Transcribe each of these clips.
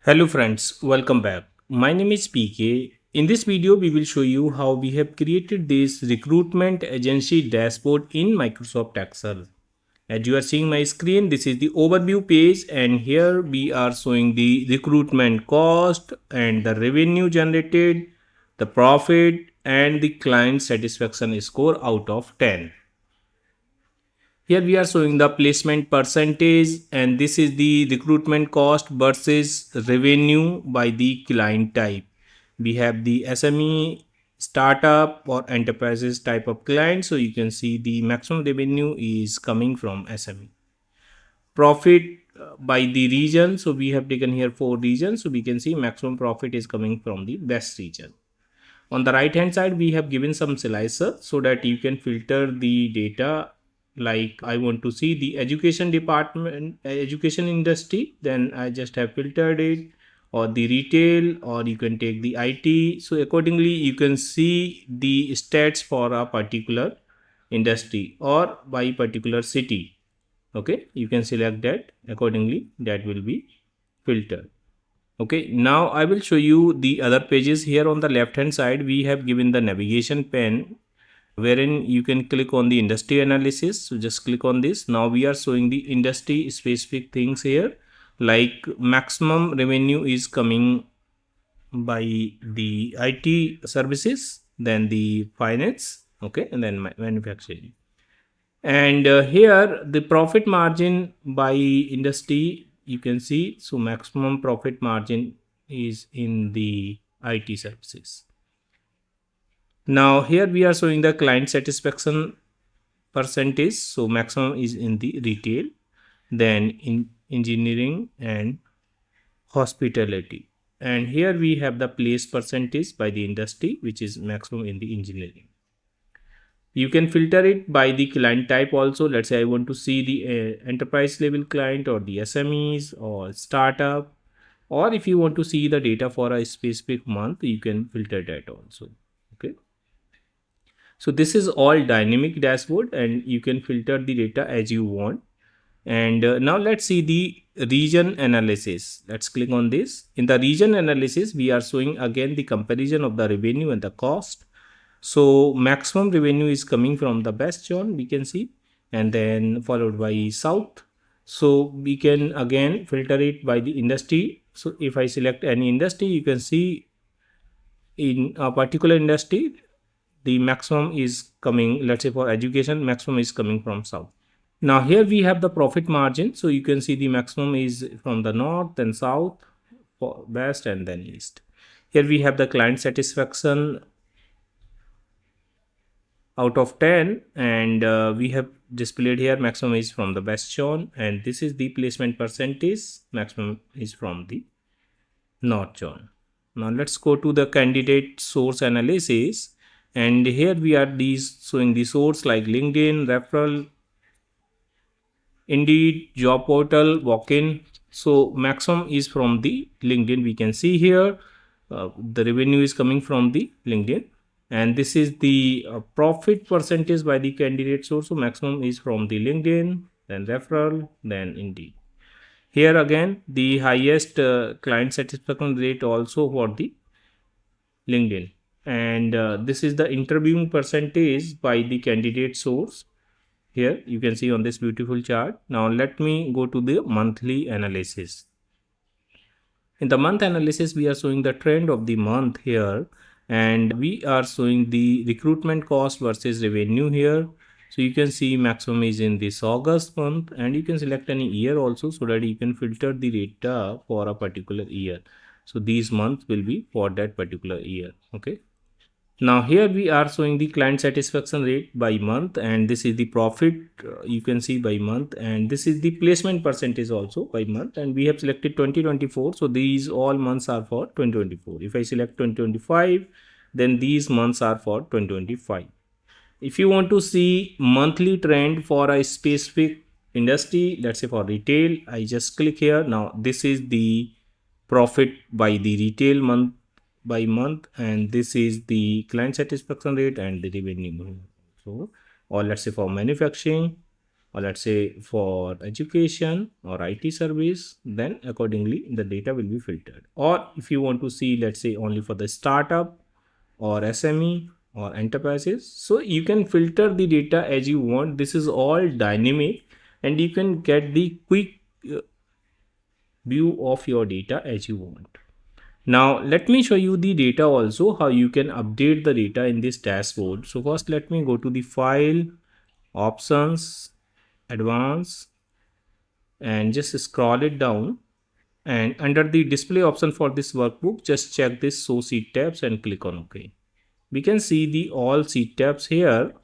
Hello friends, welcome back. My name is PK. In this video, we will show you how we have created this recruitment agency dashboard in Microsoft Excel. As you are seeing my screen, this is the overview page and here we are showing the recruitment cost and the revenue generated, the profit and the client satisfaction score out of 10. Here we are showing the placement percentage and this is the recruitment cost versus revenue by the client type. We have the SME, startup or enterprises type of client. So you can see the maximum revenue is coming from SME. Profit by the region. So we have taken here 4 regions. So we can see maximum profit is coming from the best region. On the right hand side, we have given some slicer so that you can filter the data. Like I want to see the education department, education industry, then I just have filtered it, or the retail, or you can take the IT. So accordingly, you can see the stats for a particular industry or by particular city. Okay, you can select that accordingly, that will be filtered. Okay, now I will show you the other pages. Here on the left hand side we have given the navigation pane wherein you can click on the industry analysis. So just click on this. Now we are showing the industry specific things here, like maximum revenue is coming by the IT services, then the finance, okay, and then manufacturing. And here the profit margin by industry you can see. So maximum profit margin is in the IT services. Now here we are showing the client satisfaction percentage. So maximum is in the retail, then in engineering and hospitality. And here we have the place percentage by the industry, which is maximum in the engineering. You can filter it by the client type also. Let's say I want to see the enterprise level client or the SMEs or startup, or if you want to see the data for a specific month, you can filter that also. Okay, so this is all dynamic dashboard and you can filter the data as you want. And now let's see the region analysis. Let's click on this. In the region analysis, we are showing again the comparison of the revenue and the cost. So maximum revenue is coming from the best zone, we can see, and then followed by south. So we can again filter it by the industry. So if I select any industry, you can see in a particular industry the maximum is coming, let's say for education, maximum is coming from south. Now here we have the profit margin. So you can see the maximum is from the north, then south, west, and then east. Here we have the client satisfaction out of 10, and we have displayed here maximum is from the best zone, and this is the placement percentage, maximum is from the north zone. Now let's go to the candidate source analysis, and here we are showing the source like LinkedIn, referral, Indeed, job portal, walk-in. So maximum is from the LinkedIn. We can see here the revenue is coming from the LinkedIn, and this is the profit percentage by the candidate source. So maximum is from the LinkedIn, then referral, then Indeed. Here again the highest client satisfaction rate also for the LinkedIn, and this is the interviewing percentage by the candidate source. Here you can see on this beautiful chart. Now let me go to the monthly analysis. In the month analysis, we are showing the trend of the month here, and we are showing the recruitment cost versus revenue here. So you can see maximum is in this August month, and you can select any year also so that you can filter the data for a particular year. So these months will be for that particular year. Okay. Now here we are showing the client satisfaction rate by month, and this is the profit you can see by month, and this is the placement percentage also by month, and we have selected 2024. So these all months are for 2024. If I select 2025, then these months are for 2025. If you want to see monthly trend for a specific industry, let's say for retail, I just click here. Now this is the profit by the retail month by month, and this is the client satisfaction rate and the revenue. So, or let's say for manufacturing, or let's say for education or IT service, then accordingly the data will be filtered. Or if you want to see, let's say only for the startup or SME or enterprises, so you can filter the data as you want. This is all dynamic and you can get the quick view of your data as you want. Now let me show you the data also, how you can update the data in this dashboard. So first let me go to the file, options, advanced, and just scroll it down, and under the display option for this workbook just check this show sheet tabs and click on OK. We can see the all sheet tabs here,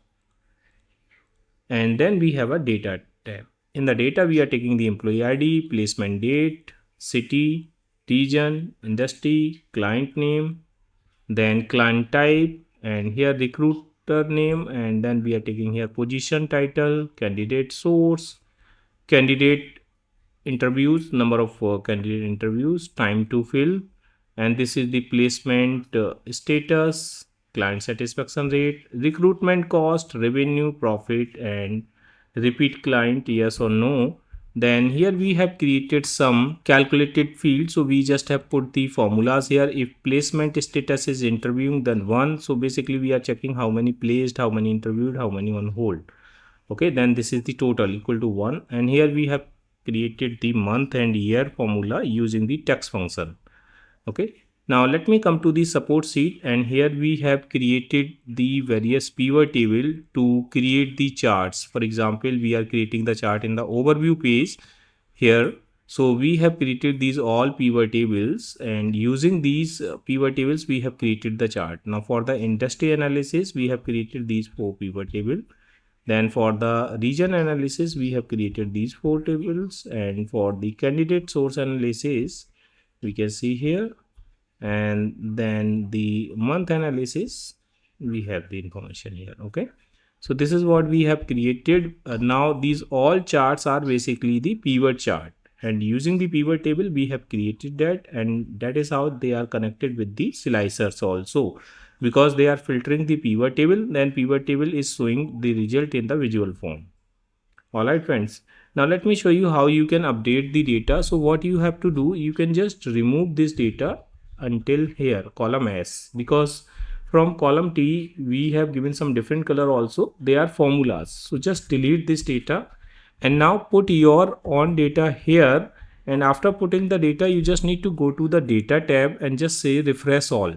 and then we have a data tab. In the data we are taking the employee ID, placement date, city, region, industry, client name, then client type, and here recruiter name, and then we are taking here position title, candidate source, candidate interviews, number of candidate interviews, time to fill, and this is the placement status, client satisfaction rate, recruitment cost, revenue, profit, and repeat client, yes or no. Then here we have created some calculated fields, so we just have put the formulas here. If placement status is interviewing, then 1, so basically we are checking how many placed, how many interviewed, how many on hold. Okay, then this is the total equal to 1, and here we have created the month and year formula using the text function. Okay, now let me come to the support sheet, and here we have created the various pivot table to create the charts. For example, we are creating the chart in the overview page here. So we have created these all pivot tables, and using these pivot tables we have created the chart. Now for the industry analysis we have created these 4 pivot tables. Then for the region analysis we have created these 4 tables, and for the candidate source analysis we can see here, and then the month analysis we have the information here. Okay, so this is what we have created. Now these all charts are basically the pivot chart, and using the pivot table we have created that, and that is how they are connected with the slicers also, because they are filtering the pivot table, then pivot table is showing the result in the visual form. Alright friends, now let me show you how you can update the data. So what you have to do, you can just remove this data until here column S, because from column T we have given some different color also, they are formulas. So just delete this data and now put your own data here, and after putting the data you just need to go to the data tab and just say refresh all.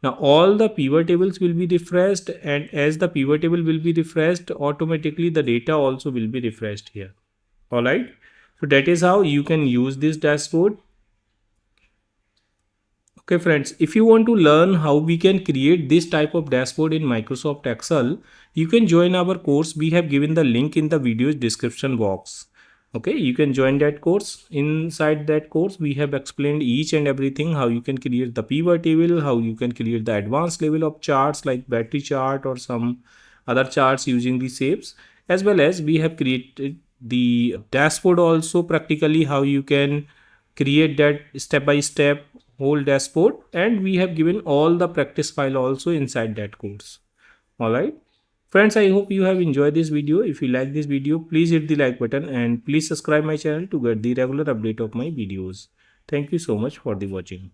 Now all the pivot tables will be refreshed, and as the pivot table will be refreshed, automatically the data also will be refreshed here. Alright, so that is how you can use this dashboard. Okay friends, if you want to learn how we can create this type of dashboard in Microsoft Excel, you can join our course. We have given the link in the video's description box. Okay, you can join that course. Inside that course we have explained each and everything, how you can create the pivot table, how you can create the advanced level of charts like battery chart or some other charts using the shapes, as well as we have created the dashboard also practically, how you can create that step by step whole dashboard, and we have given all the practice file also inside that course. Alright friends, I hope you have enjoyed this video. If you like this video, please hit the like button and please subscribe my channel to get the regular update of my videos. Thank you so much for the watching.